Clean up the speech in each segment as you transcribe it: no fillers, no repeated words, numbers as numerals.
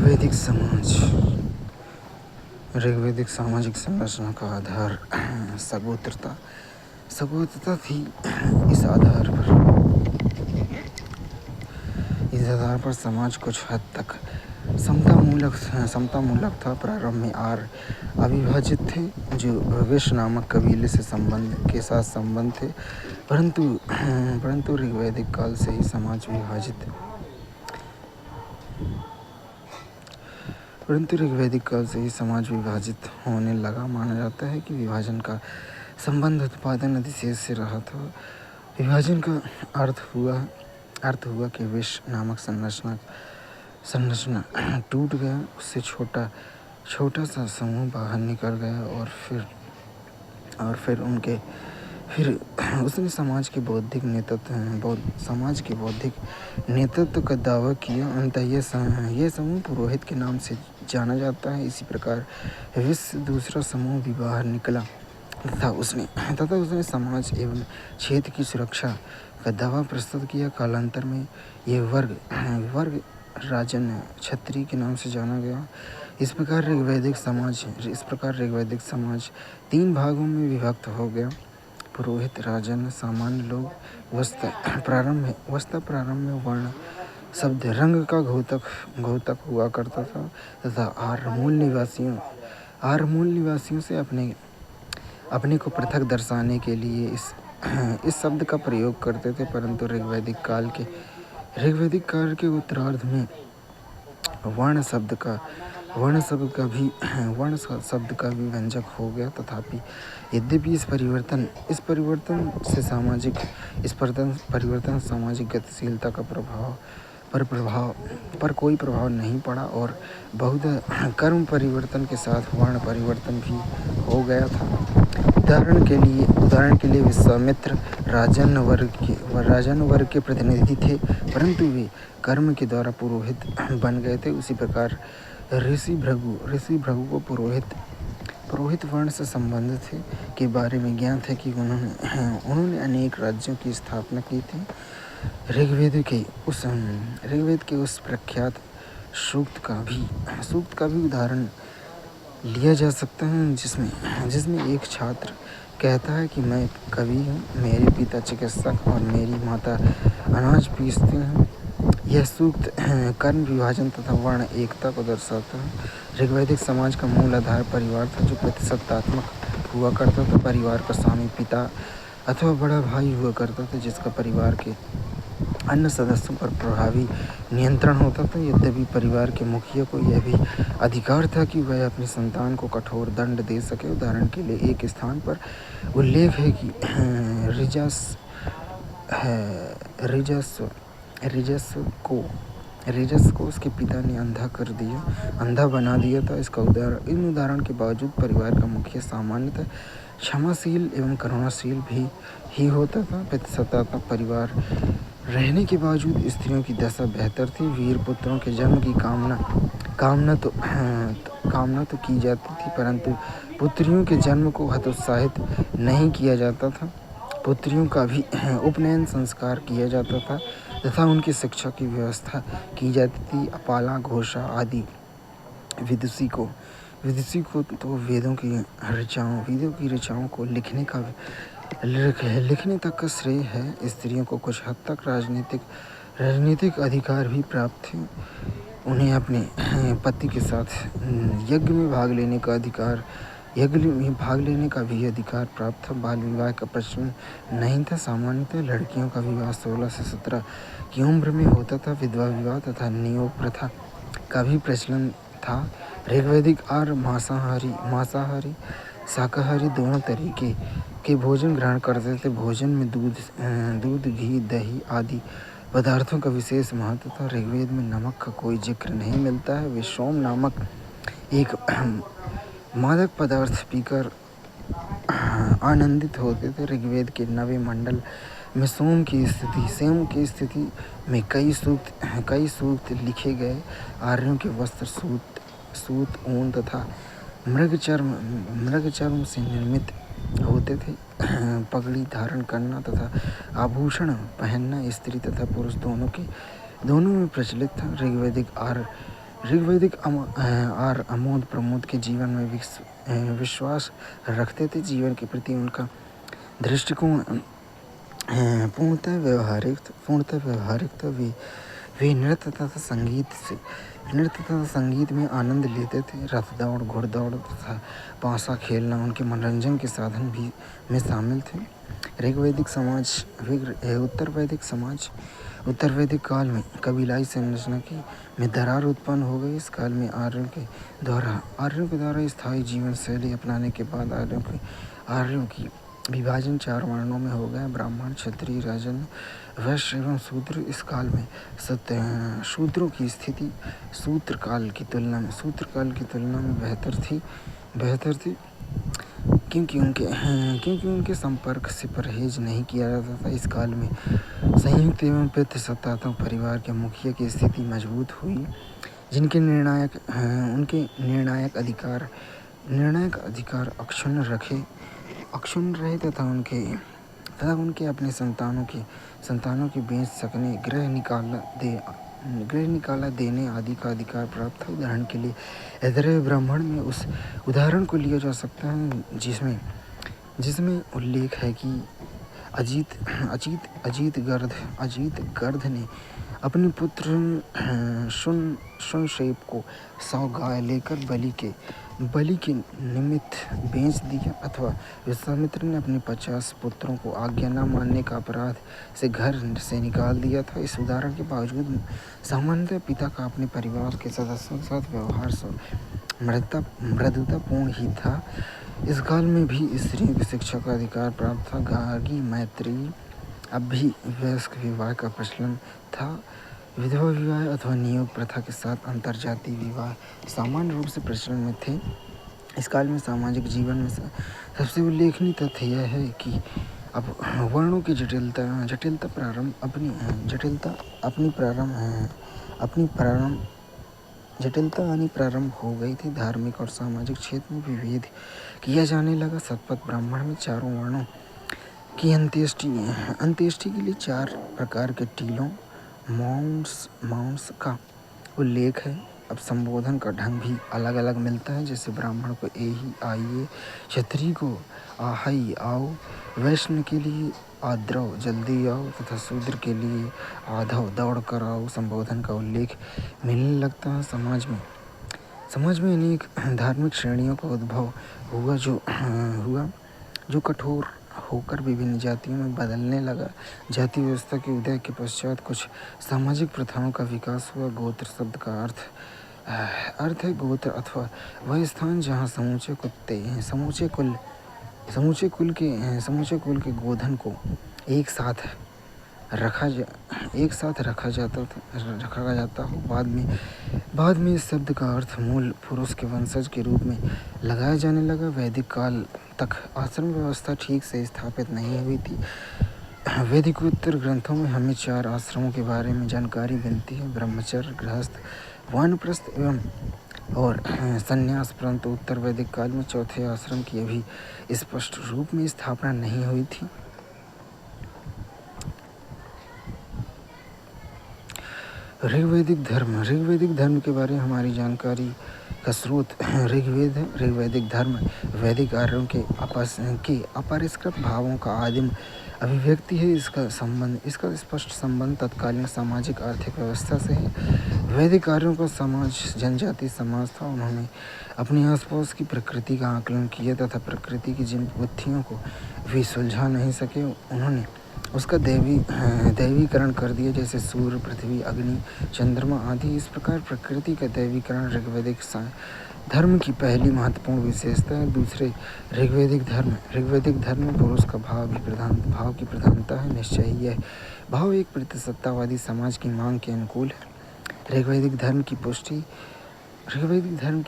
ऋग्वैदिक समाज। ऋग्वैदिक सामाजिक संरचना का आधार सगोत्रता थी। इस आधार पर समाज कुछ हद तक समतामूलक था। प्रारंभ में आर्य अविभाजित थे जो वैश्य नामक कबीले के साथ संबंध थे, परंतु ऋग्वैदिक काल से ही समाज विभाजित होने लगा। माना जाता है कि विभाजन का संबंध उत्पादन अधिशेष से रहा था। विभाजन का अर्थ हुआ कि वैश्य नामक संरचना टूट गया, उससे छोटा सा समूह बाहर निकल गया और फिर उसने समाज के बौद्धिक नेतृत्व का दावा किया। अंततः यह समूह पुरोहित के नाम से जाना जाता है। इसी प्रकार विश्व दूसरा समूह भी बाहर निकला तथा उसने समाज एवं क्षेत्र की सुरक्षा का दावा प्रस्तुत किया। कालांतर में यह वर्ग राजन्य क्षत्रिय के नाम से जाना गया। इस प्रकार ऋग्वैदिक समाज 3 भागों में विभक्त हो गया: पुरोहित, राजन्य, सामान्य लोग। प्रारंभ में वर्ण शब्द रंग का घोतक हुआ करता था तथा आर्य मूल निवासियों से अपने को पृथक दर्शाने के लिए इस शब्द का प्रयोग करते थे। परंतु ऋग्वैदिक काल के उत्तरार्ध में वर्ण शब्द का भी व्यंजक हो गया। तथापि यद्यपि इस परिवर्तन से सामाजिक गतिशीलता का पर कोई प्रभाव नहीं पड़ा और बहुधा कर्म परिवर्तन के साथ वर्ण परिवर्तन भी हो गया था। उदाहरण के लिए विश्वामित्र राजन्य वर्ग के प्रतिनिधि थे, परंतु वे कर्म के द्वारा पुरोहित बन गए थे। उसी प्रकार ऋषि भृगु को पुरोहित वर्ण से संबंधित के बारे में ज्ञात है कि उन्होंने अनेक राज्यों की स्थापना की थी। ऋग्वेद के उस प्रख्यात सूक्त का भी उदाहरण लिया जा सकता है जिसमें एक छात्र कहता है कि मैं कवि हूँ, मेरे पिता चिकित्सक और मेरी माता अनाज पीसती हैं। यह सूक्त कर्म विभाजन तथा वर्ण एकता को दर्शाता है। ऋग्वैदिक समाज का मूल आधार परिवार था, जो प्रतिशतात्मक हुआ करता था। परिवार का स्वामी पिता अथवा बड़ा भाई हुआ करता था, जिसका परिवार के अन्य सदस्यों पर प्रभावी नियंत्रण होता था। यद्यपि परिवार के मुखिया को यह भी अधिकार था कि वह अपनी संतान को कठोर दंड दे सके। उदाहरण के लिए एक स्थान पर उल्लेख है कि रिजस को उसके पिता ने अंधा बना दिया था। इन उदाहरण के बावजूद परिवार का मुखिया सामान्यतः क्षमाशील एवं करुणाशील भी ही होता था। प्रतिशतात्मक परिवार रहने के बावजूद स्त्रियों की दशा बेहतर थी। वीर पुत्रों के जन्म की कामना तो की जाती थी, परंतु पुत्रियों के जन्म को हतोत्साहित नहीं किया जाता था। पुत्रियों का भी उपनयन संस्कार किया जाता था तथा उनकी शिक्षा की व्यवस्था की जाती थी। अपाला, घोषा आदि विदुषी को तो वेदों की ऋचाओं को लिखने तक का श्रेय है। स्त्रियों को कुछ हद तक राजनीतिक अधिकार भी प्राप्त थे। उन्हें अपने पति के साथ यज्ञ में भाग लेने का भी अधिकार प्राप्त था। बाल विवाह का प्रचलन नहीं था। सामान्यतः लड़कियों का विवाह 16 से 17 की उम्र में होता था। विधवा विवाह तथा नियोग प्रथा का भी प्रचलन था। ऋग्वैदिक आर्य मांसाहारी शाकाहारी दोनों तरीके के भोजन ग्रहण करते थे। भोजन में दूध, घी, दही आदि पदार्थों का विशेष महत्व था। ऋग्वेद में नमक का कोई जिक्र नहीं मिलता है। वे सोम नामक एक मादक पदार्थ पीकर आनंदित होते थे। ऋग्वेद के 9वें मंडल में सोम की स्थिति में कई सूक्त लिखे गए। आर्यों के वस्त्र सूत, ऊन तथा मृगचर्म से निर्मित होते थे। पगड़ी धारण करना तथा आभूषण पहनना स्त्री तथा पुरुष दोनों में प्रचलित था। ऋग्वैदिक आर्य ऋग्वैदिक और अमोद प्रमोद के जीवन में विश्वास रखते थे। जीवन के प्रति उनका दृष्टिकोण पूर्णतः व्यवहारिक था। वे नृत्य तथा संगीत में आनंद लेते थे। रथ दौड़, घुड़दौड़ तथा पासा खेलना उनके मनोरंजन के साधन भी में शामिल थे। उत्तर वैदिक काल में कबीलाई संरचना में दरार उत्पन्न हो गई। इस काल में आर्यों के द्वारा स्थायी जीवन शैली अपनाने के बाद आर्यों की विभाजन 4 वर्णों में हो गया: ब्राह्मण, क्षत्रिय, राजन, वैश्य एवं शूद्र। इस काल में शूद्रों की स्थिति सूत्र काल की तुलना में बेहतर थी क्योंकि उनके संपर्क से परहेज नहीं किया जाता था। इस काल में संयुक्त एवं पितृसत्तात्मक परिवार के मुखिया की स्थिति मजबूत हुई, जिनके उनके निर्णायक अधिकार अक्षुण्ण रहे तथा उनके अपने संतानों के बेच सकने, गृह निकाला देने आदि का अधिकार प्राप्त था। उदाहरण के लिए ऐतरेय ब्राह्मण में उस उदाहरण को लिया जा सकता है जिसमें उल्लेख है कि अजीत गर्द ने अपने पुत्र शुनशेप को 100 गाय लेकर बलि के निमित्त बेच दिया, अथवा विश्वामित्र ने अपने 50 पुत्रों को आज्ञा न मानने का अपराध से घर से निकाल दिया था। इस उदाहरण के बावजूद सामान्यतः पिता का अपने परिवार के सदस्यों के साथ व्यवहार मृदुतापूर्ण ही था। इस काल में भी स्त्रियों की शिक्षा का अधिकार प्राप्त था। गार्गी मैत्रेयी अभिवयस्क विवाह का प्रचलन था। विधवा विवाह अथवा नियोग प्रथा के साथ अंतरजातीय विवाह सामान्य रूप से प्रचलन में थे। इस काल में सामाजिक जीवन में सबसे उल्लेखनीय तथ्य यह है कि अब वर्णों की जटिलता आनी प्रारंभ हो गई थी। धार्मिक और सामाजिक क्षेत्र में विभेद किया जाने लगा। शतपथ ब्राह्मण में 4 वर्णों की अंत्येष्टि के लिए 4 प्रकार के टीलों माउंट्स का उल्लेख है। अब संबोधन का ढंग भी अलग अलग मिलता है। जैसे ब्राह्मण को एहि आइए, क्षत्रिय को आहई आओ, वैश्य के लिए आद्रव जल्दी आओ तथा शूद्र के लिए आधव दौड़ कर आओ संबोधन का उल्लेख मिलने लगता है। समाज में अनेक धार्मिक श्रेणियों का उद्भव हुआ जो कठोर होकर विभिन्न जातियों में बदलने लगा। जाति व्यवस्था के उदय के पश्चात कुछ सामाजिक प्रथाओं का विकास हुआ। गोत्र शब्द का अर्थ है गोत्र अथवा वह स्थान जहाँ समूचे कुल के गोधन को एक साथ रखा जाता हो। बाद में इस शब्द का अर्थ मूल पुरुष के वंशज के रूप में लगाया जाने लगा। वैदिक काल तक आश्रम व्यवस्था ठीक से स्थापित नहीं हुई थी। वैदिकोत्तर ग्रंथों में हमें 4 आश्रमों के बारे में जानकारी मिलती है: ब्रह्मचर्य, गृहस्थ, वानप्रस्थ और संन्यास। परंतु उत्तर वैदिक काल में 4थे आश्रम की अभी स्पष्ट रूप में स्थापना नहीं हुई थी। ऋग्वैदिक धर्म के बारे में हमारी जानकारी का स्रोत ऋग्वेद है। ऋग्वैदिक धर्म वैदिक आर्यों के अपरिष्कृत भावों का आदिम अभिव्यक्ति है। इसका स्पष्ट संबंध तत्कालीन सामाजिक आर्थिक व्यवस्था से है। वैदिक आर्यों का समाज जनजातीय समाज था। उन्होंने अपने आसपास की प्रकृति का आकलन किया तथा प्रकृति की जिन बुद्धियों को वे सुलझा नहीं सके उन्होंने उसका दैवीकरण कर दिया, जैसे सूर्य, पृथ्वी, अग्नि, चंद्रमा आदि। इस प्रकार प्रकृति का दैवीकरण ऋग्वैदिक धर्म की पहली महत्वपूर्ण विशेषता है। दूसरे ऋग्वैदिक धर्म में पुरुष का भाव की प्रधानता है। निश्चय ही यह भाव एक प्रतिसत्तावादी समाज की मांग के अनुकूल है। ऋग्वैदिक धर्म की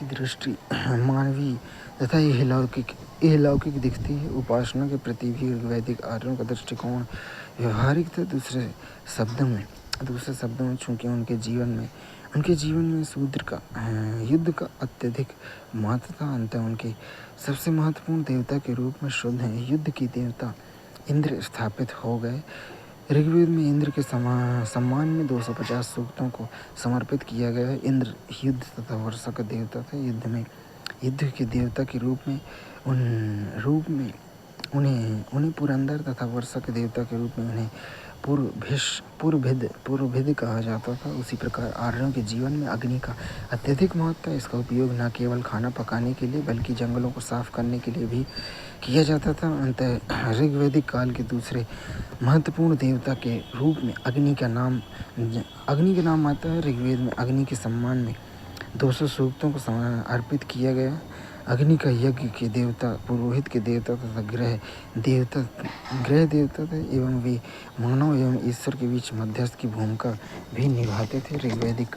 दृष्टि मानवीय तथा इहलौकिक दिखती है। उपासना के प्रति भी ऋग्वैदिक आर्यों का दृष्टिकोण व्यवहारिक था। दूसरे शब्दों में चूंकि उनके जीवन में शूद्र का युद्ध का अत्यधिक महत्व था, अंततः उनके सबसे महत्वपूर्ण देवता के रूप में शुद्ध युद्ध की देवता इंद्र स्थापित हो गए। ऋग्वेद में इंद्र के सम्मान में 250 सूक्तों को समर्पित किया गया है। इंद्र युद्ध तथा वर्षा का देवता था। युद्ध के देवता के रूप में उन्हें पुरंदर तथा वर्षा के देवता के रूप में उन्हें पूर्वभिद कहा जाता था। उसी प्रकार आर्यों के जीवन में अग्नि का अत्यधिक महत्व था। इसका उपयोग न केवल खाना पकाने के लिए बल्कि जंगलों को साफ करने के लिए भी किया जाता था। अंततः ऋग्वैदिक काल के दूसरे महत्वपूर्ण देवता के रूप में अग्नि का नाम आता है। ऋग्वेद में अग्नि के सम्मान में 200 सूक्तों को अर्पित किया गया। अग्नि का यज्ञ के देवता, पुरोहित के देवता तथा ग्रह देवता थे एवं वे मानव एवं ईश्वर के बीच मध्यस्थ की भूमिका भी निभाते थे। ऋग्वैदिक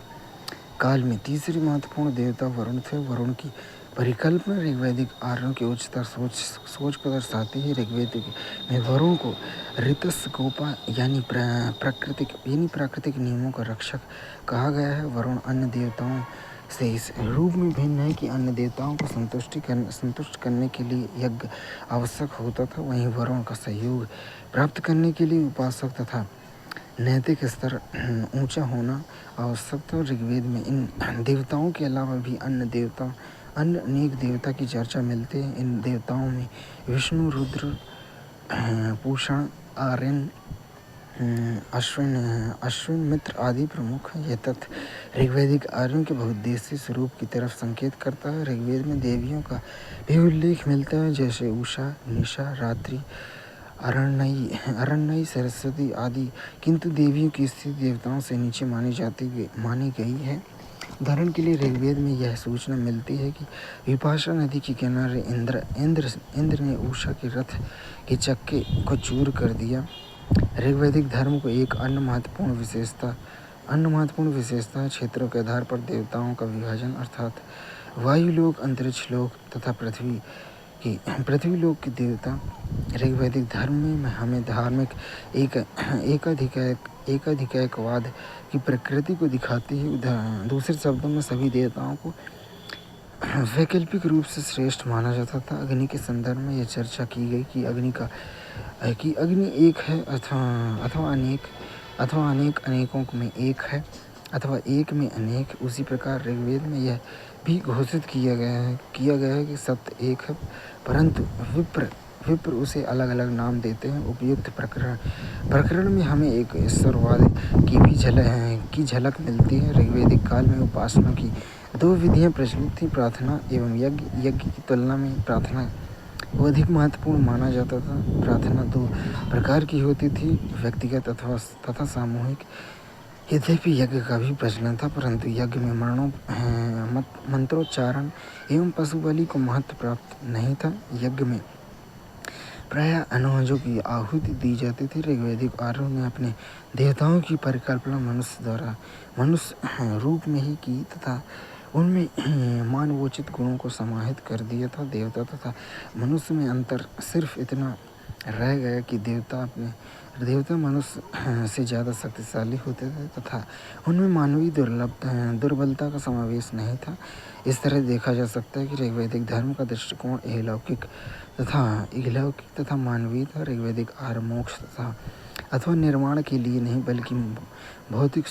काल में तीसरी महत्वपूर्ण देवता वरुण थे। वरुण की परिकल्पना ऋग्वैदिक आर्यों की उच्चतर सोच को दर्शाती है। ऋग्वेद में वरुण को ऋतस गोपा यानी प्राकृतिक नियमों का रक्षक कहा गया है। वरुण अन्य देवताओं से इस रूप में भिन्न है कि अन्य देवताओं को संतुष्ट करने के लिए यज्ञ आवश्यक होता था। वहीं वरुण का सहयोग प्राप्त करने के लिए उपासक तथा नैतिक स्तर ऊंचा होना आवश्यक था। ऋग्वेद में इन देवताओं के अलावा भी अन्य अनेक देवता की चर्चा मिलती है। इन देवताओं में विष्णु, रुद्र, पूषण, आर्यन, अश्विन, मित्र आदि प्रमुख हैं। यह तथ्य ऋग्वैदिक आर्यों के बहुउद्देशीय स्वरूप की तरफ संकेत करता है। ऋग्वेद में देवियों का भी उल्लेख मिलता है, जैसे उषा, निशा, रात्रि, अरण्यई, सरस्वती आदि, किंतु देवियों की स्थिति देवताओं से नीचे मानी गई है। उदाहरण के लिए ऋग्वेद में यह सूचना मिलती है कि विपाशा नदी के किनारे इंद्र ने उषा के रथ के चक्के को चूर कर दिया। ऋग्वैदिक धर्म को एक अन्य महत्वपूर्ण विशेषता है क्षेत्रों के आधार पर देवताओं का विभाजन, अर्थात वायुलोक, अंतरिक्ष लोक तथा पृथ्वी लोक के देवता। ऋग्वैदिक धर्म में हमें धार्मिक एकाधिकवाद की प्रकृति को दिखाती है। दूसरे शब्दों में सभी देवताओं को वैकल्पिक रूप से श्रेष्ठ माना जाता था। अग्नि के संदर्भ में यह चर्चा की गई कि अग्नि एक है अथवा अनेक, अनेकों में एक है अथवा एक में अनेक। उसी प्रकार ऋग्वेद में यह भी घोषित किया गया है कि सत्य एक है, परंतु विप्र उसे अलग अलग नाम देते हैं। उपयुक्त प्रकरण में हमें एक ईश्वरवाद की झलक मिलती है। ऋग्वैदिक काल में उपासना की 2 विधियां प्रचलित थी, प्रार्थना एवं यज्ञ। यज्ञ की तुलना में प्रार्थना को अधिक महत्वपूर्ण माना जाता था। प्रार्थना 2 प्रकार की होती थी, व्यक्तिगत तथा सामूहिक। यद्यपि यज्ञ का भी प्रचलन था, परंतु यज्ञ में मंत्रोच्चारण एवं पशु बलि को महत्व प्राप्त नहीं था। यज्ञ में प्रायः अनाजों की आहुति दी जाती थी। ऋग्वैदिक आर्यों ने अपने देवताओं की परिकल्पना मनुष्य रूप में ही की तथा उनमें मानवोचित गुणों को समाहित कर दिया था। देवता तथा मनुष्य में अंतर सिर्फ इतना रह गया कि देवता मनुष्य से ज़्यादा शक्तिशाली होते थे तथा उनमें मानवीय दुर्बलता का समावेश नहीं था। इस तरह देखा जा सकता है कि ऋग्वैदिक धर्म का दृष्टिकोण इहलौकिक तथा मानवीय था। ऋग्वैदिक आर्य मोक्ष अथवा निर्माण के लिए नहीं बल्कि भौतिक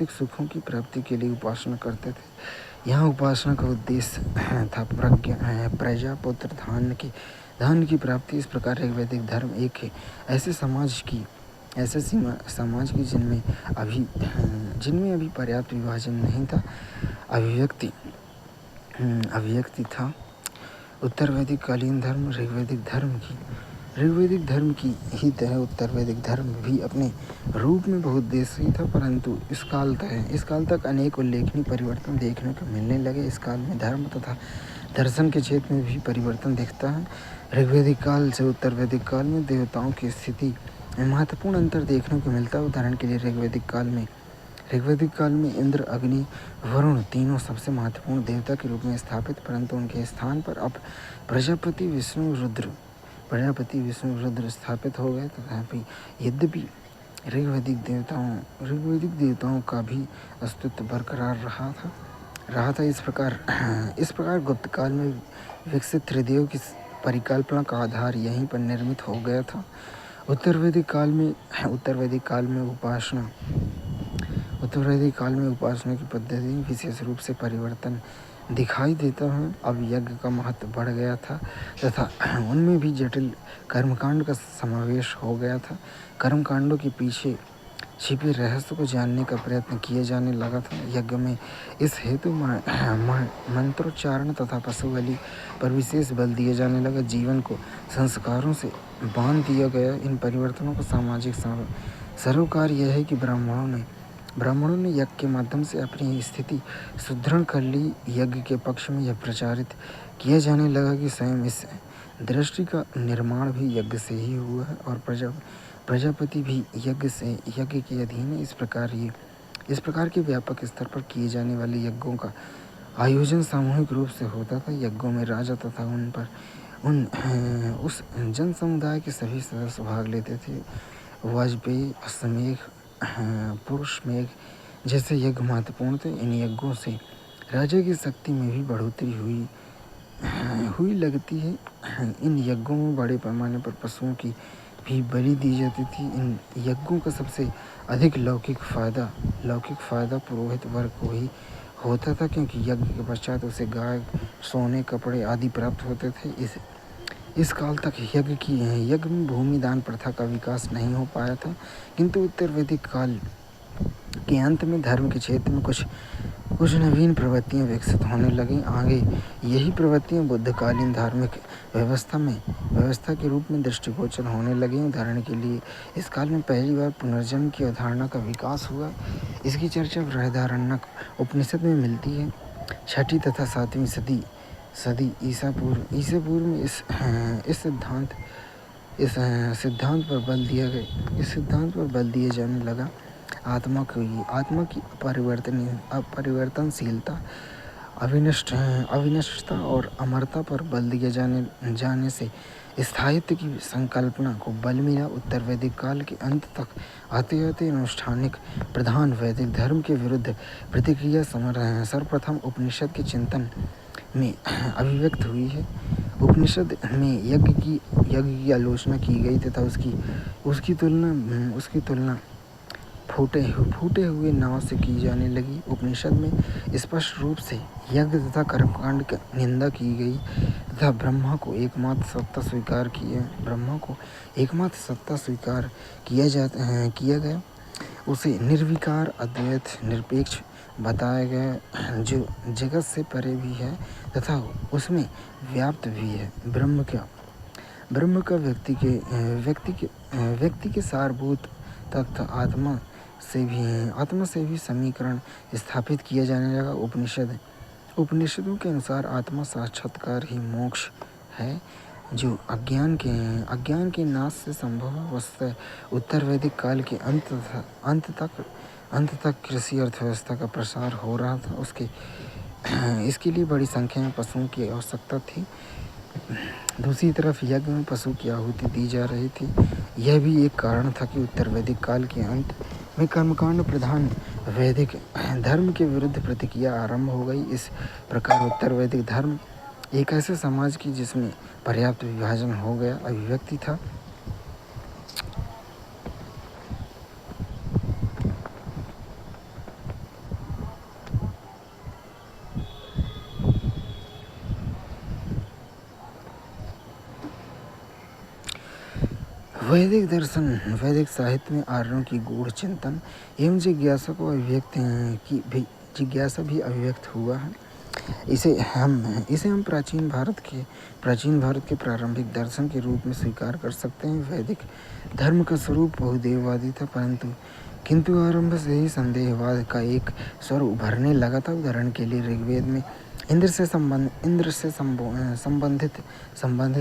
सुखों की प्राप्ति के लिए उपासना करते थे। यहाँ उपासना का उद्देश्य था प्रजा, पुत्र, धन की प्राप्ति। इस प्रकार ऋग्वैदिक धर्म एक ऐसे समाज की जिनमें अभी पर्याप्त विभाजन नहीं था, अभिव्यक्ति था। उत्तर वैदिक कालीन धर्म ऋग्वैदिक धर्म की ही तरह उत्तर वैदिक धर्म भी अपने रूप में बहुउद्देशीय था, परंतु इस काल तक अनेक उल्लेखनीय परिवर्तन देखने को मिलने लगे। इस काल में धर्म तथा दर्शन के क्षेत्र में भी परिवर्तन दिखता है। ऋग्वैदिक काल से उत्तर वैदिक काल में देवताओं की स्थिति में महत्वपूर्ण अंतर देखने को मिलता है। उदाहरण के लिए ऋग्वैदिक काल में इंद्र, अग्नि, वरुण तीनों सबसे महत्वपूर्ण देवता के रूप में स्थापित, परंतु उनके स्थान पर अब प्रजापति विष्णु रुद्र स्थापित हो गए। तथापि यद्यपि ऋग्वैदिक देवताओं का भी अस्तित्व बरकरार रहा था। इस प्रकार गुप्त काल में विकसित त्रिदेव की परिकल्पना का आधार यहीं पर निर्मित हो गया था उत्तर वैदिक काल में उत्तर वैदिक काल में उपासना की पद्धति विशेष रूप से परिवर्तन दिखाई देता है। अब यज्ञ का महत्व बढ़ गया था तथा उनमें भी जटिल कर्मकांड का समावेश हो गया था। कर्मकांडों के पीछे छिपे रहस्य को जानने का प्रयत्न किया जाने लगा था। यज्ञ में इस हेतु मंत्रोच्चारण तथा पशु बलि पर विशेष बल दिया जाने लगा। जीवन को संस्कारों से बांध दिया गया। इन परिवर्तनों का सामाजिक सरोकार यह है कि ब्राह्मणों ने यज्ञ के माध्यम से अपनी स्थिति सुदृढ़ कर ली। यज्ञ के पक्ष में यह प्रचारित किया जाने लगा कि स्वयं इस दृष्टि का निर्माण भी यज्ञ से ही हुआ है और प्रजापति भी यज्ञ के अधीन है। इस प्रकार के व्यापक स्तर पर किए जाने वाले यज्ञों का आयोजन सामूहिक रूप से होता था। यज्ञों में राजा तथा उस जन समुदाय के सभी सदस्य भाग लेते थे। वाजपेयी, अश्वमेध, पुरुषमेध जैसे यज्ञ महत्वपूर्ण थे। इन यज्ञों से राजा की शक्ति में भी बढ़ोतरी हुई लगती है। इन यज्ञों में बड़े पैमाने पर पशुओं की भी बलि दी जाती थी। इन यज्ञों का सबसे अधिक लौकिक फायदा पुरोहित वर्ग को ही होता था, क्योंकि यज्ञ के पश्चात उसे गाय, सोने, कपड़े आदि प्राप्त होते थे। इस काल तक यज्ञ में भूमि दान प्रथा का विकास नहीं हो पाया था, किंतु उत्तर वैदिक काल के अंत में धर्म के क्षेत्र में कुछ नवीन प्रवृत्तियां विकसित होने लगीं। आगे यही प्रवृत्तियां बुद्धकालीन धार्मिक व्यवस्था के रूप में दृष्टिगोचर होने लगीं। उदाहरण के लिए इस काल में पहली बार पुनर्जन्म की अवधारणा का विकास हुआ। इसकी चर्चा बृहदारण्यक उपनिषद में मिलती है। 6वीं तथा 7वीं सदी ईसा पूर्व में इस सिद्धांत पर बल दिया जाने लगा। आत्मा की अपरिवर्तनशीलता, अविनश्यता और अमरता पर बल दिए जाने से स्थायित्व की संकल्पना को बल मिला। उत्तर वैदिक काल के अंत तक आते आते अनुष्ठानिक प्रधान वैदिक धर्म के विरुद्ध प्रतिक्रिया सर्वप्रथम उपनिषद के चिंतन में अभिव्यक्त हुई है। उपनिषद में यज्ञ की आलोचना की गई तथा उसकी तुलना फूटे हुए नाव से की जाने लगी। उपनिषद में स्पष्ट रूप से यज्ञ तथा कर्मकांड की निंदा की गई तथा ब्रह्मा को एकमात्र सत्ता स्वीकार किया गया। उसे निर्विकार, अद्वैत, निरपेक्ष बताया गया, जो जगत से परे भी है तथा उसमें व्याप्त भी है। ब्रह्म का व्यक्ति के सारभूत तत्व आत्मा से भी समीकरण स्थापित किया जाने लगा। उपनिषदों के अनुसार आत्मा साक्षात्कार ही मोक्ष है, जो अज्ञान के नाश से संभव है। वस्तुतः उत्तर वैदिक काल के अंत तक कृषि अर्थव्यवस्था का प्रसार हो रहा था। इसके लिए बड़ी संख्या में पशुओं की आवश्यकता थी। दूसरी तरफ यज्ञ में पशु की आहुति दी जा रही थी। यह भी एक कारण था कि उत्तर वैदिक काल के अंत में कर्मकांड प्रधान वैदिक धर्म के विरुद्ध प्रतिक्रिया आरंभ हो गई। इस प्रकार उत्तर वैदिक धर्म एक ऐसे समाज की जिसमें पर्याप्त विभाजन हो गया अभिव्यक्ति था। वैदिक दर्शन, वैदिक साहित्य में आर्यों की गूढ़ चिंतन एवं जिज्ञासा भी अभिव्यक्त हुआ है। इसे हम प्राचीन भारत के प्रारंभिक दर्शन के रूप में स्वीकार कर सकते हैं। वैदिक धर्म का स्वरूप बहुदेववादी था, किंतु आरंभ से ही संदेहवाद का एक स्वर उभरने लगा था। उदाहरण के लिए ऋग्वेद में इंद्र से संबंधित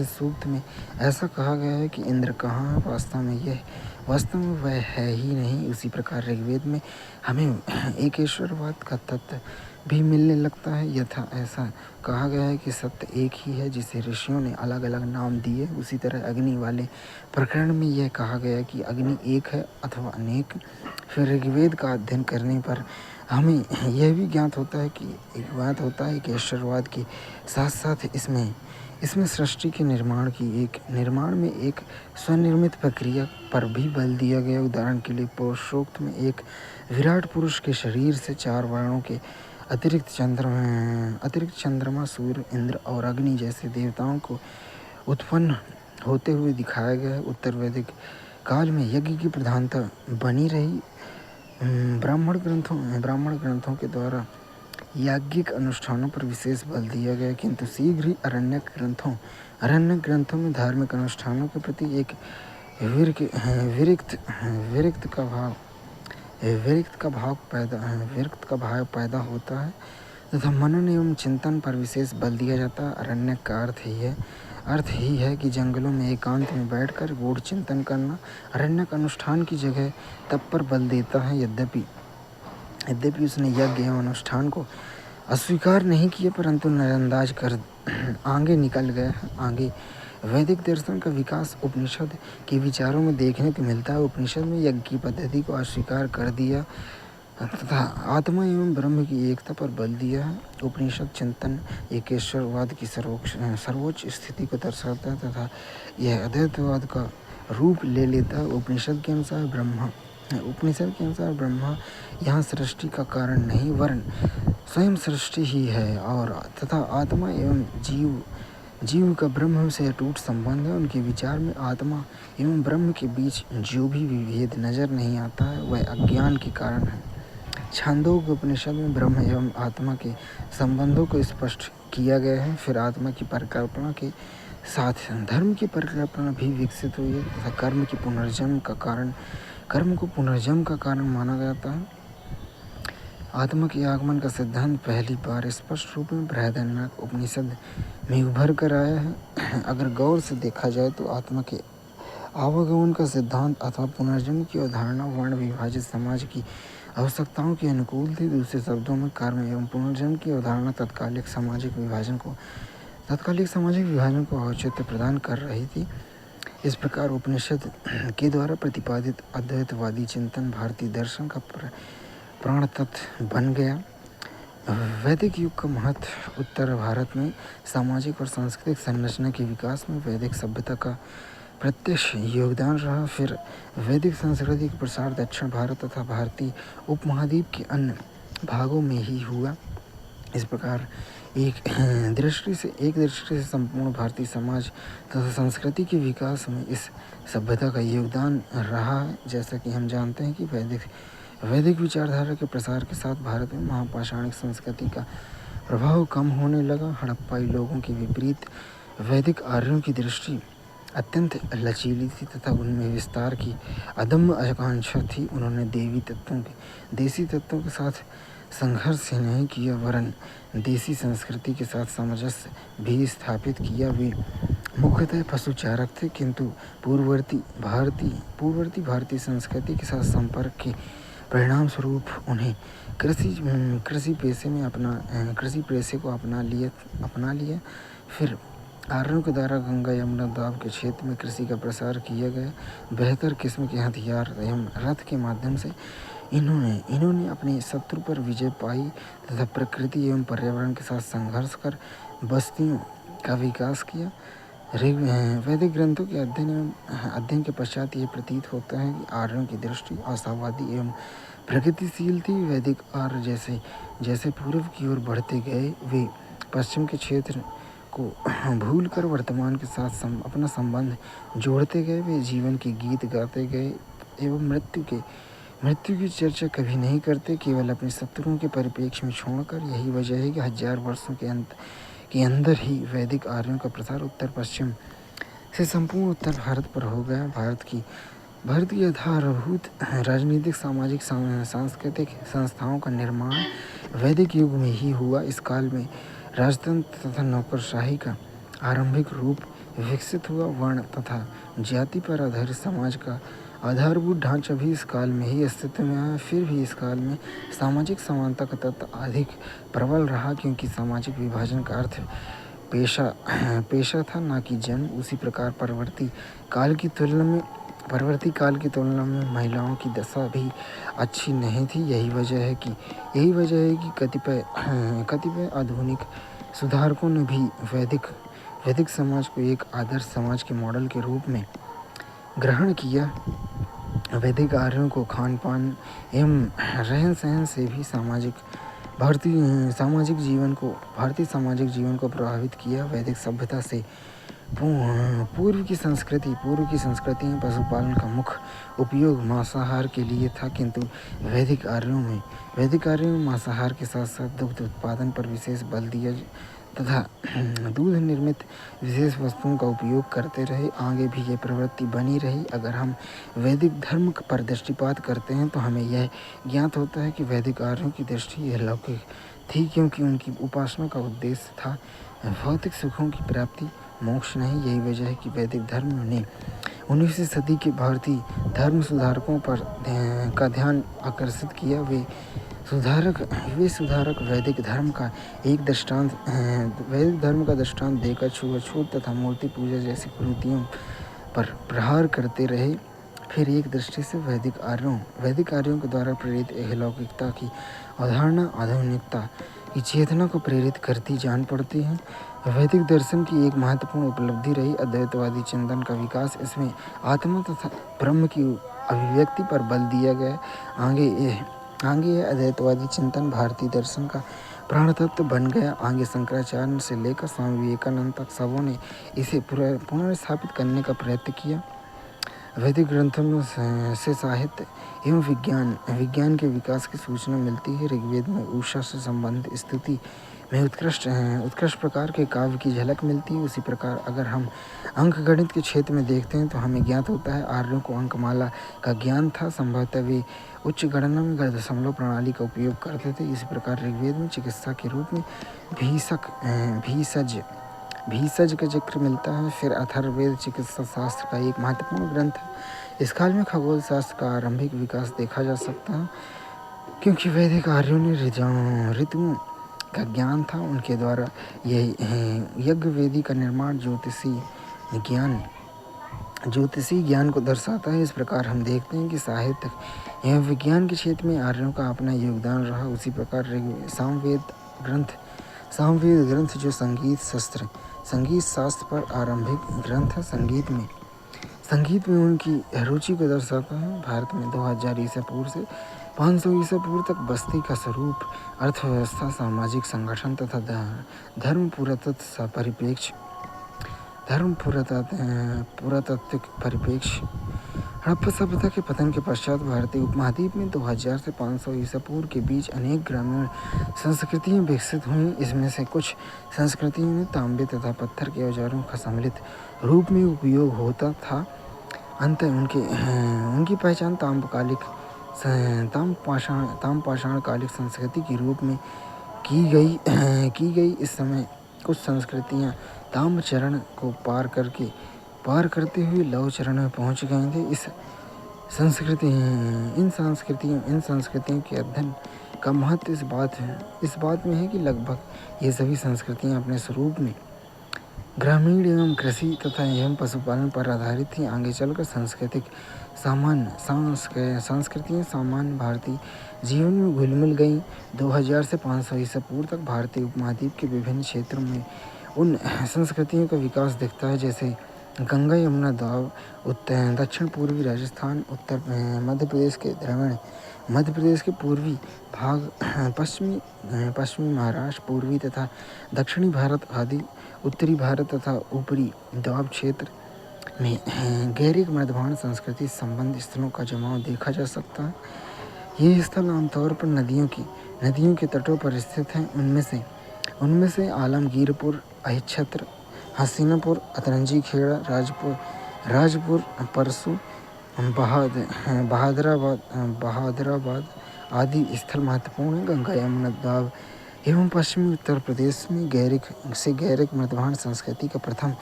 सूक्त में ऐसा कहा गया है कि इंद्र कहाँ है, वास्तव में वह है ही नहीं। उसी प्रकार ऋग्वेद में हमें एकेश्वरवाद का तत्व भी मिलने लगता है। यथा ऐसा कहा गया है कि सत्य एक ही है, जिसे ऋषियों ने अलग अलग नाम दिए। उसी तरह अग्नि वाले प्रकरण में यह कहा गया कि अग्नि एक है अथवा अनेक। फिर ऋग्वेद का अध्ययन करने पर हमें यह भी ज्ञात होता है कि ईश्वरवाद के साथ साथ इसमें सृष्टि के निर्माण में एक स्वनिर्मित प्रक्रिया पर भी बल दिया गया। उदाहरण के लिए पुरुषोक्त में एक विराट पुरुष के शरीर से 4 वर्णों के अतिरिक्त चंद्रमा, सूर्य, इंद्र और अग्नि जैसे देवताओं को उत्पन्न होते हुए दिखाया गया है। उत्तर वैदिक काल में यज्ञ की प्रधानता बनी रही। ब्राह्मण ग्रंथों के द्वारा याज्ञिक अनुष्ठानों पर विशेष बल दिया गया, किंतु शीघ्र ही अरण्यक ग्रंथों में धार्मिक अनुष्ठानों के प्रति एक विरक्त का भाव पैदा होता है तथा मनन एवं चिंतन पर विशेष बल दिया जाता है। अरण्यक का अर्थ ही है कि जंगलों में एकांत में बैठकर गूढ़ चिंतन करना। अरण्यक अनुष्ठान की जगह तप पर बल देता है। यद्यपि उसने यज्ञ एवं अनुष्ठान को अस्वीकार नहीं किया, परंतु नजरअंदाज कर आगे निकल गया। आगे वैदिक दर्शन का विकास उपनिषद के विचारों में देखने को मिलता है। उपनिषद में यज्ञ की पद्धति को अस्वीकार कर दिया तथा आत्मा एवं ब्रह्म की एकता पर बल दिया है। उपनिषद चिंतन एकेश्वरवाद की सर्वोच्च स्थिति को दर्शाता है तथा यह अद्वैतवाद का रूप ले लेता है। उपनिषद के अनुसार ब्रह्मा यहाँ सृष्टि का कारण नहीं वरन स्वयं सृष्टि ही है और तथा आत्मा एवं जीव का ब्रह्म से अटूट संबंध है। उनके विचार में आत्मा एवं ब्रह्म के बीच जो भी विभेद नजर नहीं आता है वह अज्ञान के कारण है। छांदोग्य उपनिषद में ब्रह्म एवं आत्मा के संबंधों को स्पष्ट किया गया है। फिर आत्मा की परिकल्पना के साथ धर्म की परिकल्पना भी विकसित हुई है तथा कर्म को पुनर्जन्म का कारण माना जाता है। आत्मा के आगमन का सिद्धांत पहली बार स्पष्ट रूप में बृहदारण्यक उपनिषद में उभर कर आया है। अगर गौर से देखा जाए तो आत्मा के आवागमन का सिद्धांत अथवा पुनर्जन्म की अवधारणा वर्ण विभाजित समाज की आवश्यकताओं के अनुकूल थी। दूसरे शब्दों में कर्म एवं पुनर्जन्म की अवधारणा तत्कालिक सामाजिक विभाजन को औचित्य प्रदान कर रही थी। इस प्रकार उपनिषद के द्वारा प्रतिपादित अद्वैतवादी चिंतन भारतीय दर्शन का प्राण तत्व बन गया। वैदिक युग का महत्व उत्तर भारत में सामाजिक और सांस्कृतिक संरचना के विकास में वैदिक सभ्यता का प्रत्यक्ष योगदान रहा। फिर वैदिक संस्कृति का प्रसार दक्षिण भारत तथा भारतीय उपमहाद्वीप के अन्य भागों में ही हुआ। इस प्रकार एक दृष्टि से संपूर्ण भारतीय समाज तथा संस्कृति के विकास में इस सभ्यता का योगदान रहा है। जैसा कि हम जानते हैं कि वैदिक विचारधारा के प्रसार के साथ भारत में महापाषाणिक संस्कृति का प्रभाव कम होने लगा। हड़प्पाई लोगों के विपरीत वैदिक आर्यों की दृष्टि अत्यंत लचीली थी तथा उनमें विस्तार की अदम्य आकांक्षा थी। उन्होंने देसी तत्वों के साथ संघर्ष नहीं किया वरन देसी संस्कृति के साथ सामंजस्य भी स्थापित किया। वे मुख्यतः पशुचारक थे, किंतु पूर्ववर्ती भारतीय संस्कृति के साथ संपर्क के परिणाम स्वरूप उन्हें कृषि पेशे को अपना लिया। फिर आर्यों के द्वारा गंगा यमुना दोआब के क्षेत्र में कृषि का प्रसार किया गया। बेहतर किस्म के हथियार एवं रथ के माध्यम से इन्होंने अपने शत्रु पर विजय पाई तथा प्रकृति एवं पर्यावरण के साथ संघर्ष कर बस्तियों का विकास किया। वैदिक ग्रंथों के अध्ययन के पश्चात ये प्रतीत होता है कि आर्यों की दृष्टि आशावादी एवं प्रगतिशील थी। वैदिक आर्य जैसे पूर्व की ओर बढ़ते गए, वे पश्चिम के क्षेत्र को भूलकर वर्तमान के साथ अपना संबंध जोड़ते गए। वे जीवन के गीत गाते गए एवं मृत्यु की चर्चा कभी नहीं करते, केवल अपने शत्रुओं के परिप्रेक्ष्य में छोड़कर। यही वजह है कि 1000 वर्षों के अंदर ही वैदिक आर्यों का प्रसार उत्तर पश्चिम से संपूर्ण उत्तर भारत पर हो गया। भारत की आधारभूत राजनीतिक, सामाजिक, सांस्कृतिक संस्थाओं का निर्माण वैदिक युग में ही हुआ। इस काल में राजतंत्र तथा नौकरशाही का आरंभिक रूप विकसित हुआ। वर्ण तथा जाति पर आधारित समाज का आधारभूत ढांचा भी इस काल में ही अस्तित्व में आया। फिर भी इस काल में सामाजिक समानता का तत्व अधिक प्रबल रहा, क्योंकि सामाजिक विभाजन का अर्थ पेशा था, न कि जन्म। उसी प्रकार परवर्ती काल की तुलना में महिलाओं की दशा भी अच्छी नहीं थी। यही वजह है कि कतिपय आधुनिक सुधारकों ने भी वैदिक समाज को एक आदर्श समाज के मॉडल के रूप में ग्रहण किया। वैदिक आर्यों को खान पान एवं रहन सहन से भी भारतीय सामाजिक जीवन को प्रभावित किया। वैदिक सभ्यता से पूर्व की संस्कृति में पशुपालन का मुख्य उपयोग मांसाहार के लिए था, किंतु वैदिक आर्यों में मांसाहार के साथ साथ दुग्ध उत्पादन पर विशेष बल दिया तथा दूध निर्मित विशेष वस्तुओं का उपयोग करते रहे। आगे भी ये प्रवृत्ति बनी रही। अगर हम वैदिक धर्म पर दृष्टिपात करते हैं तो हमें यह ज्ञात होता है कि वैदिक आर्यों की दृष्टि यह लौकिक थी, क्योंकि उनकी उपासना का उद्देश्य था भौतिक सुखों की प्राप्ति, मोक्ष नहीं। यही वजह है कि वैदिक धर्म ने 19वीं सदी के भारतीय धर्म सुधारकों का ध्यान आकर्षित किया। वे सुधारक वैदिक धर्म का दृष्टांत देकर छुआछूत तथा मूर्ति पूजा जैसी कुरीतियों पर प्रहार करते रहे। फिर एक दृष्टि से वैदिक आर्यों के द्वारा प्रेरित अलौकिकता की अवधारणा आधुनिकता की चेतना को प्रेरित करती जान पड़ती है। वैदिक दर्शन की एक महत्वपूर्ण उपलब्धि रही अद्वैतवादी चिंतन का विकास। इसमें आत्मा तथा ब्रह्म की अभिव्यक्ति पर बल दिया गया। आगे यह अद्वैतवादी चिंतन भारतीय दर्शन का प्राण तत्व बन गया। आगे शंकराचार्य से लेकर स्वामी विवेकानंद तक सबों ने इसे पुनर्स्थापित करने का प्रयत्न किया। वैदिक ग्रंथों से साहित्य एवं विज्ञान के विकास की सूचना मिलती है। ऋग्वेद में उषा से संबंधित स्तुति में उत्कृष्ट प्रकार के काव्य की झलक मिलती है। उसी प्रकार अगर हम अंक गणित के क्षेत्र में देखते हैं तो हमें ज्ञात होता है आर्यों को अंकमाला का ज्ञान था। संभवतः वे उच्च गणना में दशमलव प्रणाली का उपयोग करते थे। इसी प्रकार ऋग्वेद में चिकित्सा के रूप में भीषज का जिक्र मिलता है। फिर अथर्ववेद चिकित्सा शास्त्र का एक महत्वपूर्ण ग्रंथ है। इस काल में खगोल शास्त्र का आरंभिक विकास देखा जा सकता है, क्योंकि वैदिक आर्यों ने ऋतुओं का ज्ञान था। उनके द्वारा यह यज्ञ वेदी का निर्माण ज्योतिषी ज्ञान को दर्शाता है। इस प्रकार हम देखते हैं कि साहित्य एवं विज्ञान के क्षेत्र में आर्यों का अपना योगदान रहा। उसी प्रकार सामवेद ग्रंथ जो संगीत शास्त्र पर आरंभिक ग्रंथ है, संगीत में उनकी रुचि को दर्शाता है। भारत में 2000 ईसा पूर्व से 500 ईसा पूर्व तक बस्ती का स्वरूप, अर्थव्यवस्था, सामाजिक संगठन तथा धर्म पुरातात्विक परिप्रेक्ष्य। हड़प्पा सभ्यता के पतन के पश्चात भारतीय उपमहाद्वीप में 2000 से 500 ईसा पूर्व के बीच अनेक ग्रामीण संस्कृतियाँ विकसित हुईं। इसमें से कुछ संस्कृतियों में तांबे तथा पत्थर के औजारों का सम्मिलित रूप में उपयोग होता था। अंत उनकी पहचान ताम्रपाषाण कालिक संस्कृति के रूप में की गई। इस समय कुछ संस्कृतियाँ ताम्र चरण को पार करते हुए लौह चरण में पहुँच गए थे। इन संस्कृतियों के अध्ययन का महत्व इस बात में है कि लगभग ये सभी संस्कृतियाँ अपने स्वरूप में ग्रामीण एवं कृषि तथा एवं पशुपालन पर आधारित थी। आगे चलकर संस्कृतियाँ सामान्य भारतीय जीवन में घुल मिल गईं। 2000 से 500 ईसा पूर्व तक भारतीय उपमहाद्वीप के विभिन्न क्षेत्रों में उन संस्कृतियों का विकास दिखता है, जैसे गंगा यमुना द्वीप, दक्षिण पूर्वी राजस्थान, मध्य प्रदेश के पूर्वी भाग, पश्चिमी महाराष्ट्र, पूर्वी तथा दक्षिणी भारत आदि, उत्तरी भारत तथा ऊपरी द्वीप क्षेत्र में गैरिक मध्यभाग संस्कृति संबंध स्थलों का जमाव देखा जा सकता है। ये स्थल आमतौर पर नदियों के तटों पर स्थित हैं। उनमें से आलमगीरपुर, अहिच्छत्र, हसीनापुर, अतरंजी खेड़ा, राजपुर, परसू, बहादुराबाद आदि स्थल महत्वपूर्ण हैं। गंगा यमुना द्वीप एवं पश्चिमी उत्तर प्रदेश में गैरिक मध्यभाग संस्कृति का प्रथम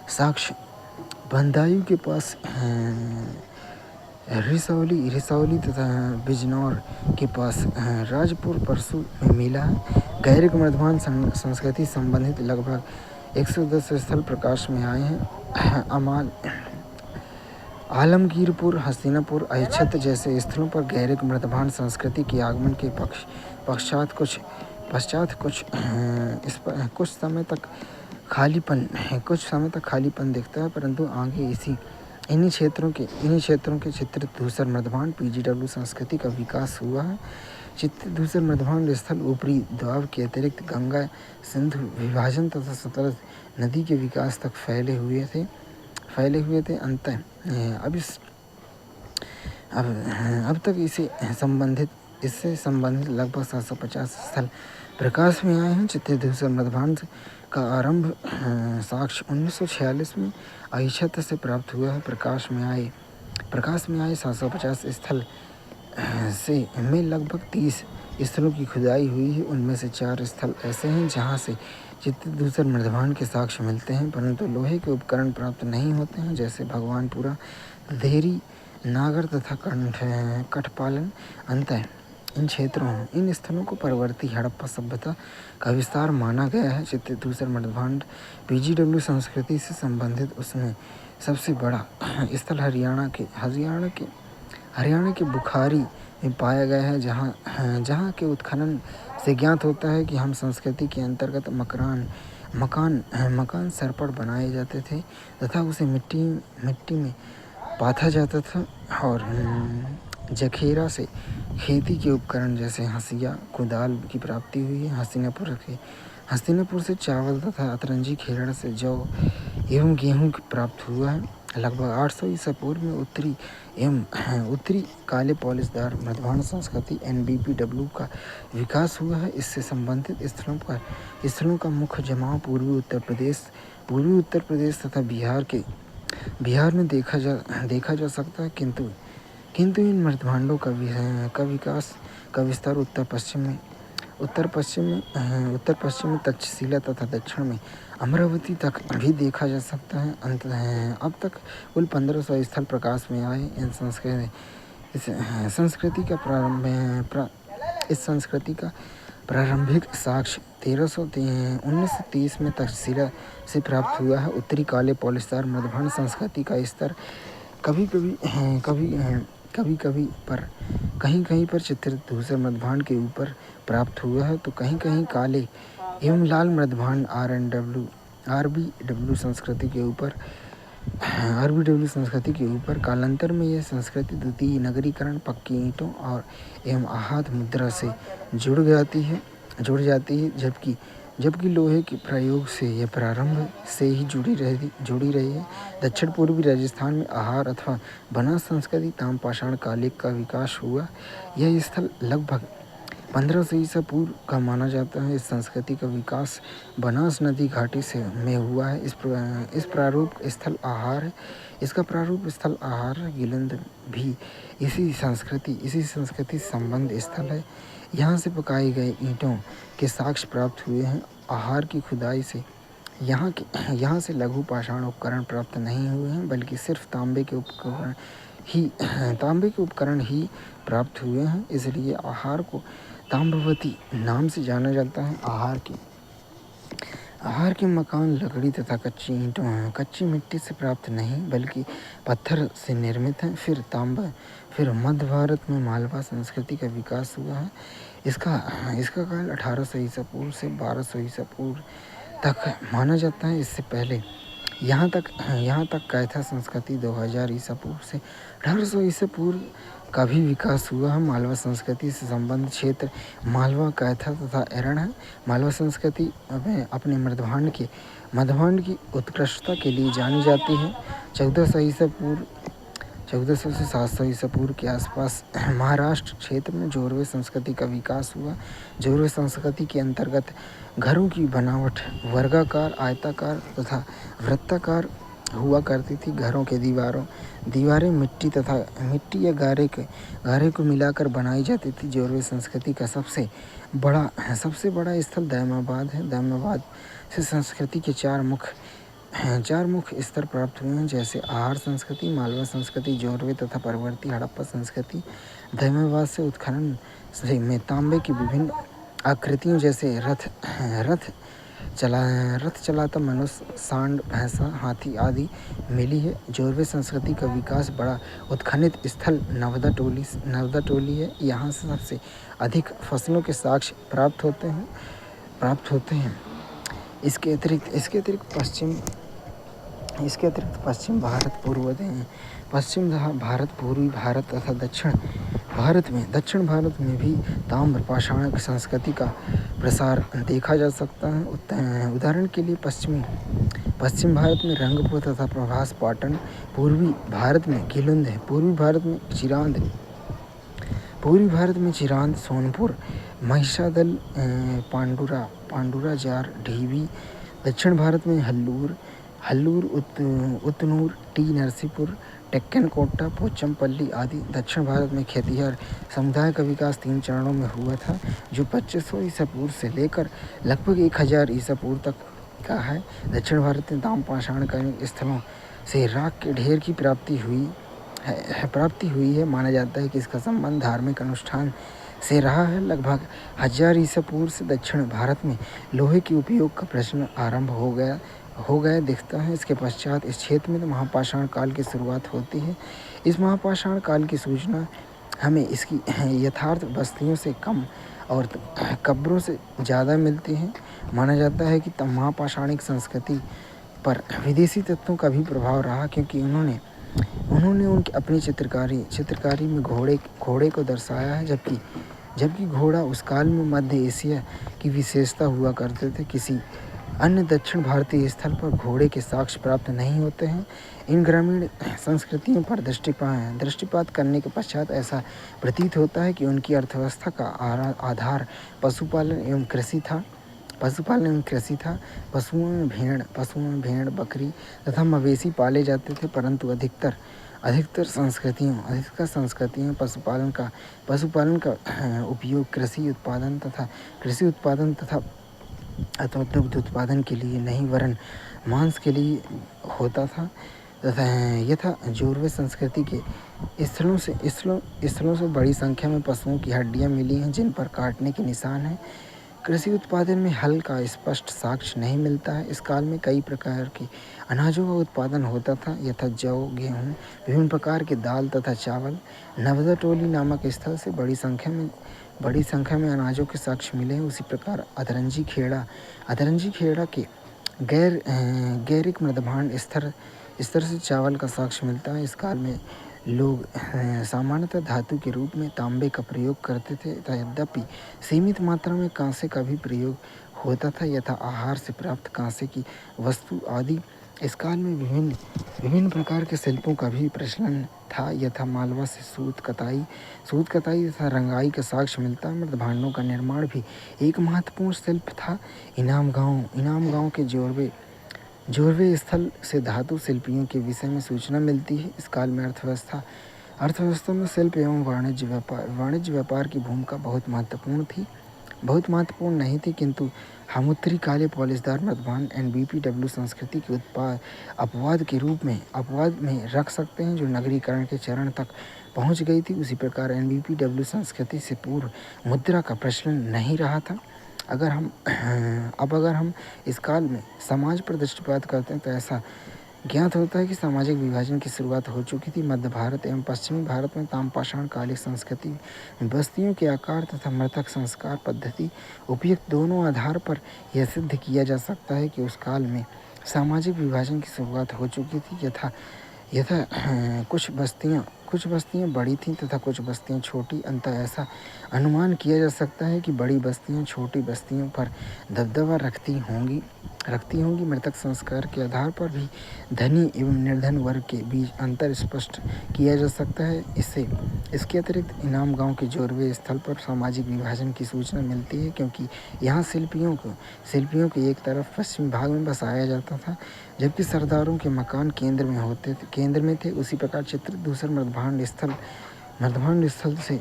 साक्ष्य बदायूं के पास रिसौली तथा बिजनौर के पास राजपुर परसू में मिला है। गैरिक मध्यभाग संस्कृति संबंधित लगभग 110 स्थल प्रकाश में आए हैं। आलमगीरपुर, हसीनापुर, अहिच्छत्र जैसे स्थलों पर गैरिक मध्यभाग संस्कृति के आगमन के पश्चात कुछ समय तक खालीपन कुछ समय तक खालीपन दिखता है, परंतु आगे इन्हीं क्षेत्रों के चित्रित धूसर मृदभांड पीजीडब्ल्यू संस्कृति का विकास हुआ है। चित्रित धूसर मृदभांड स्थल ऊपरी द्वाब के अतिरिक्त गंगा सिंधु विभाजन तथा सतलज नदी के विकास तक फैले हुए थे। अंततः अब तक इससे संबंधित लगभग 750 स्थल प्रकाश में आए हैं। चित्रित धूसर मृदभांड का आरंभ साक्ष्य 1946 में अहिच्छत्र से प्राप्त हुआ है। प्रकाश में आए 750 स्थल से में लगभग 30 स्थलों की खुदाई हुई है। उनमें से 4 स्थल ऐसे हैं जहां से चित्रित धूसर मृदभांड के साक्ष्य मिलते हैं, परंतु लोहे के उपकरण प्राप्त नहीं होते हैं, जैसे भगवानपुरा, धेरी, नागर तथा कठपालन। अंततः इन स्थलों को परवर्ती हड़प्पा सभ्यता का विस्तार माना गया है। चित्रित धूसर मृदभांड पीजीडब्ल्यू संस्कृति से संबंधित उसमें सबसे बड़ा स्थल हरियाणा के बुखारी में पाया गया है, जहाँ के उत्खनन से ज्ञात होता है कि हम संस्कृति के अंतर्गत मकान सरपट बनाए जाते थे तथा उसे मिट्टी में पाथा जाता था और जखेरा से खेती के उपकरण जैसे हंसिया, कुदाल की प्राप्ति हुई है। हस्तिनापुर से चावल तथा अतरंजी खेरड़ से जौ एवं गेहूं प्राप्त हुआ है। लगभग 800 ईसा पूर्व में उत्तरी काले पॉलिशदार मृदभांड संस्कृति NBPW का विकास हुआ है। इससे संबंधित स्थलों का मुख्य जमाव पूर्वी उत्तर प्रदेश तथा बिहार में देखा जा सकता है, किंतु इन मृदभांडों का विस्तार उत्तर पश्चिम में तक्षशिला तथा दक्षिण में अमरावती तक भी देखा जा सकता है। अंततः अब तक कुल 1500 स्थल प्रकाश में आए। इस संस्कृति का प्रारंभिक साक्ष्य 1930 में तक्षशिला से प्राप्त हुआ है। उत्तरी काले पॉलिशदार मृदभांड संस्कृति का स्तर कहीं पर चित्रित धूसर मृदभांड के ऊपर प्राप्त हुआ है, तो कहीं काले एवं लाल मृदभांड RBW संस्कृति के ऊपर कालांतर में यह संस्कृति द्वितीय नगरीकरण, पक्की ईंटों और एवं आहत मुद्रा से जुड़ जाती है, जबकि लोहे के प्रयोग से यह प्रारंभ से ही जुड़ी रही है। दक्षिण पूर्वी राजस्थान में आहार अथवा बनास संस्कृति ताम्रपाषाण कालिक का विकास हुआ। यह स्थल लगभग 1500 ईसा पूर्व का माना जाता है। इस संस्कृति का विकास बनास नदी घाटी में हुआ है। इसका प्रारूप स्थल आहार है। गिलंद भी इसी संस्कृति संबंध स्थल है। यहाँ से पकाए गए ईंटों के साक्ष्य प्राप्त हुए हैं। आहार की खुदाई से यहाँ से लघु पाषाण उपकरण प्राप्त नहीं हुए हैं, बल्कि सिर्फ तांबे के उपकरण ही प्राप्त हुए हैं। इसलिए आहार को ताम्रवती नाम से जाना जाता है। आहार के मकान लकड़ी तथा कच्ची मिट्टी से प्राप्त नहीं, बल्कि पत्थर से निर्मित हैं। फिर मध्य भारत में मालवा संस्कृति का विकास हुआ है। इसका काल 1800 ईसा पूर्व से 1200 ईसा पूर्व तक माना जाता है। इससे पहले यहाँ तक कैथा संस्कृति 2000 ईसा पूर्व से 1800 ईसा पूर्व का भी विकास हुआ है। मालवा संस्कृति से संबंध क्षेत्र मालवा, कैथा तथा एरण है। मालवा संस्कृति अपने मृदभांड की उत्कृष्टता के लिए जानी जाती है। 1400 से 700 ईसा पूर्व के आसपास महाराष्ट्र क्षेत्र में जोरवे संस्कृति का विकास हुआ। जोरवे संस्कृति के अंतर्गत घरों की बनावट वर्गाकार, आयताकार तथा वृत्ताकार हुआ करती थी। घरों के दीवारें मिट्टी या गारे को मिलाकर बनाई जाती थी। जोरवे संस्कृति का सबसे बड़ा स्थल दैमाबाद है। दैमाबाद से संस्कृति के चार मुख्य स्तर प्राप्त हुए हैं, जैसे आहार संस्कृति, मालवा संस्कृति, जोरवे तथा परवर्ती हड़प्पा संस्कृति। दैमाबाद से उत्खनन में तांबे की विभिन्न आकृतियों जैसे रथ चलाता मनुष्य, सांड, भैंसा, हाथी आदि मिली है। जोरवे संस्कृति का विकास बड़ा उत्खनित स्थल नवदा टोली है। यहाँ से सबसे अधिक फसलों के साक्ष्य प्राप्त होते हैं। इसके अतिरिक्त पश्चिम भारत पूर्वी भारत तथा दक्षिण भारत में भी ताम्र पाषाण संस्कृति का प्रसार देखा जा सकता है। उदाहरण के लिए पश्चिम भारत में रंगपुर तथा प्रभास पाटन, पूर्वी भारत में गिलुंद है, पूर्वी भारत में चिरांद, सोनपुर, महिषादल, पांडुरा जार, ढीवी, दक्षिण भारत में हल्लूर, उतनूर, टी नरसीपुर, टेक्कन कोट्टा, पोचमपल्ली आदि। दक्षिण भारत में खेतिहर समुदाय का विकास 3 चरणों में हुआ था, जो 2500 ईसा पूर्व से लेकर लगभग 1000 ईसा पूर्व तक का है। दक्षिण भारत में ताम्र पाषाण के स्थलों से राख के ढेर की प्राप्ति हुई है। माना जाता है कि इसका संबंध धार्मिक अनुष्ठान से रहा है। लगभग 1000 ईसा पूर्व से दक्षिण भारत में लोहे के उपयोग का प्रचलन आरंभ हो गया दिखता है। इसके पश्चात इस क्षेत्र में महापाषाण काल की शुरुआत होती है। इस महापाषाण काल की सूचना हमें इसकी यथार्थ बस्तियों से कम और कब्रों से ज़्यादा मिलती है। माना जाता है कि महापाषाणिक संस्कृति पर विदेशी तत्वों का भी प्रभाव रहा, क्योंकि उन्होंने उनकी अपनी चित्रकारी में घोड़े को दर्शाया है, जबकि घोड़ा उस काल में मध्य एशिया की विशेषता हुआ करते थे। किसी अन्य दक्षिण भारतीय स्थल पर घोड़े के साक्ष्य प्राप्त नहीं होते हैं। इन ग्रामीण संस्कृतियों पर दृष्टिपात करने के पश्चात ऐसा प्रतीत होता है कि उनकी अर्थव्यवस्था का आधार पशुपालन एवं कृषि था। पशुओं में भेड़, बकरी तथा मवेशी पाले जाते थे, परंतु अधिकतर संस्कृतियों पशुपालन का उपयोग कृषि उत्पादन तथा दुग्ध उत्पादन के लिए नहीं, वरन मांस के लिए होता था। तथा यथा जोरवे संस्कृति के स्थलों से बड़ी संख्या में पशुओं की हड्डियां मिली हैं, जिन पर काटने के निशान हैं। कृषि उत्पादन में हल का स्पष्ट साक्ष्य नहीं मिलता है। इस काल में कई प्रकार के अनाजों का उत्पादन होता था, यथा जौ, गेहूँ, विभिन्न प्रकार के दाल तथा चावल। नवदा टोली नामक स्थल से बड़ी संख्या में अनाजों के साक्ष्य मिले हैं। उसी प्रकार अधरंजी खेड़ा के गैरिक मृदभांड स्तर से चावल का साक्ष्य मिलता है। इस काल में लोग सामान्यतः धातु के रूप में तांबे का प्रयोग करते थे, यद्यपि सीमित मात्रा में कांसे का भी प्रयोग होता था, यथा आहार से प्राप्त कांसे की वस्तु आदि। इस काल में विभिन्न प्रकार के शिल्पों का भी प्रचलन था, यथा मालवा से सूत कताई तथा रंगाई का साक्ष्य मिलता है। मृदभांडों का निर्माण भी एक महत्वपूर्ण शिल्प था। इनाम गांव के जोरवे स्थल से धातु शिल्पियों के विषय में सूचना मिलती है। इस काल में अर्थव्यवस्था में शिल्प एवं वाणिज्य व्यापार की भूमिका बहुत महत्वपूर्ण नहीं थी, किंतु हम उत्तरी काले पॉलिशदार मृदभांड NBPW संस्कृति के अपवाद में रख सकते हैं, जो नगरीकरण के चरण तक पहुंच गई थी। उसी प्रकार NBPW संस्कृति से पूर्व मुद्रा का प्रचलन नहीं रहा था। अगर हम इस काल में समाज पर दृष्टिपात करते हैं तो ऐसा ज्ञात होता है कि सामाजिक विभाजन की शुरुआत हो चुकी थी। मध्य भारत एवं पश्चिमी भारत में ताम्रपाषाण कालिक संस्कृति बस्तियों के आकार तथा मृतक संस्कार पद्धति उपयुक्त दोनों आधार पर यह सिद्ध किया जा सकता है कि उस काल में सामाजिक विभाजन की शुरुआत हो चुकी थी। यथा कुछ बस्तियां बड़ी थीं तथा कुछ बस्तियां छोटी। अंततः ऐसा अनुमान किया जा सकता है कि बड़ी बस्तियां छोटी बस्तियों पर दबदबा रखती होंगी। मृतक संस्कार के आधार पर भी धनी एवं निर्धन वर्ग के बीच अंतर स्पष्ट किया जा सकता है। इसके अतिरिक्त इनाम गांव के जोरवे स्थल पर सामाजिक विभाजन की सूचना मिलती है, क्योंकि यहाँ शिल्पियों को एक तरफ पश्चिमी भाग में बसाया जाता था, जबकि सरदारों के मकान केंद्र में थे। उसी प्रकार चित्रित दूसरे मृदभांड स्थल से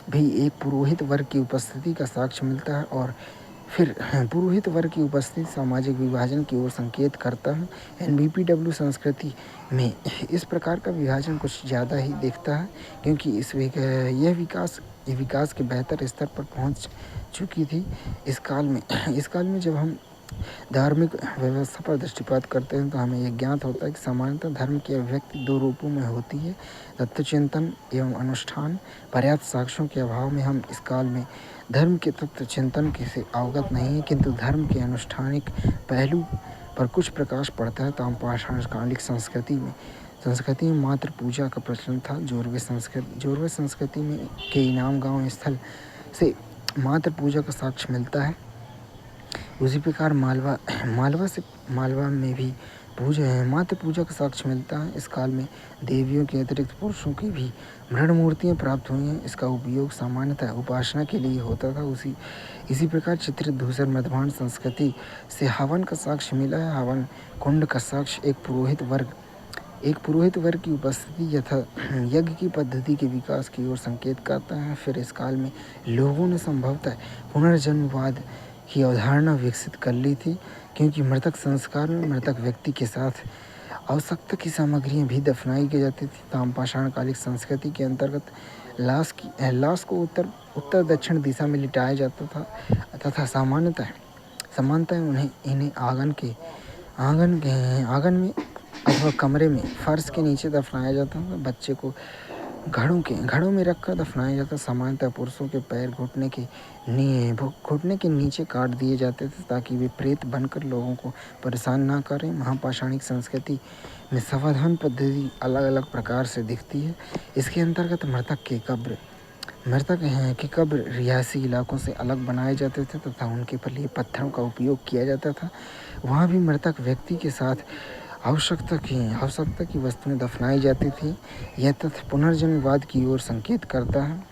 भी एक पुरोहित वर्ग की उपस्थिति का साक्ष्य मिलता है, और फिर पुरोहित वर्ग की उपस्थिति सामाजिक विभाजन की ओर संकेत करता है। NBPW संस्कृति में इस प्रकार का विभाजन कुछ ज़्यादा ही दिखता है, क्योंकि यह विकास के बेहतर स्तर पर पहुंच चुकी थी। इस काल में जब हम धार्मिक व्यवस्था पर दृष्टिपात करते हैं तो हमें यह ज्ञात होता है कि सामान्यतः धर्म की अभिव्यक्ति दो रूपों में होती है, तत्वचिंतन एवं अनुष्ठान। पर्याप्त साक्ष्यों के अभाव में हम इस काल में धर्म के तत्व चिंतन से अवगत नहीं है, किंतु धर्म के अनुष्ठानिक पहलू पर कुछ प्रकाश पड़ता है। ताम्रपाषाणकालिक संस्कृति में मातृ पूजा का प्रचलन था। जोरवे संस्कृति में के इनाम गांव स्थल से मातृ पूजा का साक्ष्य मिलता है। उसी प्रकार मालवा में भी मातृ पूजा का साक्ष्य मिलता है। इस काल में देवियों के अतिरिक्त पुरुषों की भी मृण मूर्तियाँ प्राप्त हुई हैं। इसका उपयोग सामान्यतः उपासना के लिए होता था। इसी प्रकार चित्रित धूसर मध्यभांड संस्कृति से हवन का साक्ष्य मिला है। हवन कुंड का साक्ष्य एक पुरोहित वर्ग की उपस्थिति यथा यज्ञ की पद्धति के विकास की ओर संकेत करता है। फिर इस काल में लोगों ने संभवतः पुनर्जन्मवाद की अवधारणा विकसित कर ली थी, क्योंकि मृतक संस्कार में मृतक व्यक्ति के साथ आवश्यकता की सामग्रियाँ भी दफनाई की जाती थी। ताम्रपाषाणकालिक संस्कृति के अंतर्गत लाश को उत्तर दक्षिण दिशा में लिटाया जाता था तथा सामान्यतः इन्हें आंगन में अथवा कमरे में फर्श के नीचे दफनाया जाता था। बच्चे को घड़ों में रखकर दफनाया जाता। सामान्यतः पुरुषों के पैर घुटने के नीचे काट दिए जाते थे ताकि वे प्रेत बनकर लोगों को परेशान ना करें। महापाषाणिक संस्कृति में समाधान पद्धति अलग अलग प्रकार से दिखती है। इसके अंतर्गत मृतक के कब्र रिहायशी इलाकों से अलग बनाए जाते थे तथा उनके लिए पत्थरों का उपयोग किया जाता था। वहाँ भी मृतक व्यक्ति के साथ आवश्यकता की वस्तुएं दफनाई जाती थी। यह तथ्य पुनर्जन्मवाद की ओर संकेत करता है।